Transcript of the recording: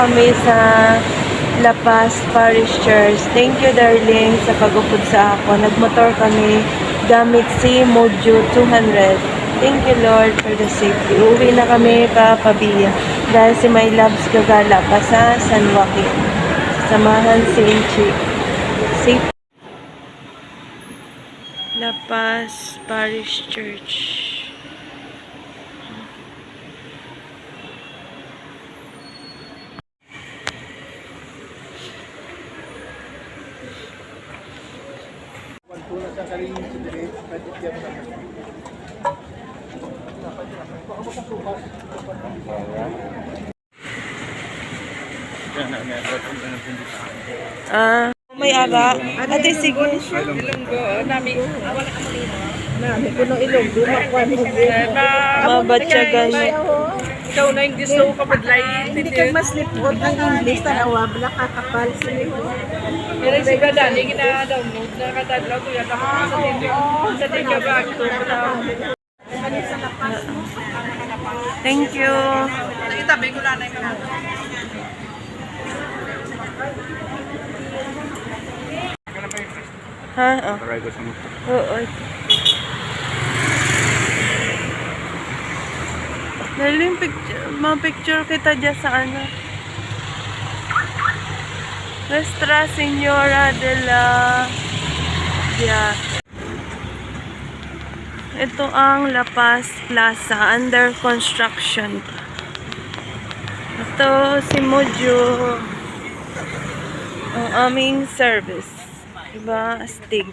kami sa La Paz Parish Church. Thank you, darling, sa pag-upod sa ako. Nagmotor kami gamit si Mojo 200. Thank you, Lord, for the safety. Uwi na kami pa Pabia dahil si My Loves gagala pa sa San Joaquin. Samahan si Inchi. Safe. La Paz Parish Church. May aga. Ate, sige. Mabatyagan. Ikaw na yung gusto ko kapadlayin. Hindi ka mas lipot ang English, tanawa, nakakapal sila. Pero si Gada, hindi gina-download na katadlaw ko yan. Sa tiga ba ito? Thank you. Itabi ko lang na yung kamay. Ha? Oh. Oo. Daling picture kita dyan sa ano. Nuestra Señora de la Yeah. Ito ang La Paz Plaza, under construction. Ito si Mojo. Ang aming service. Diba? Astig.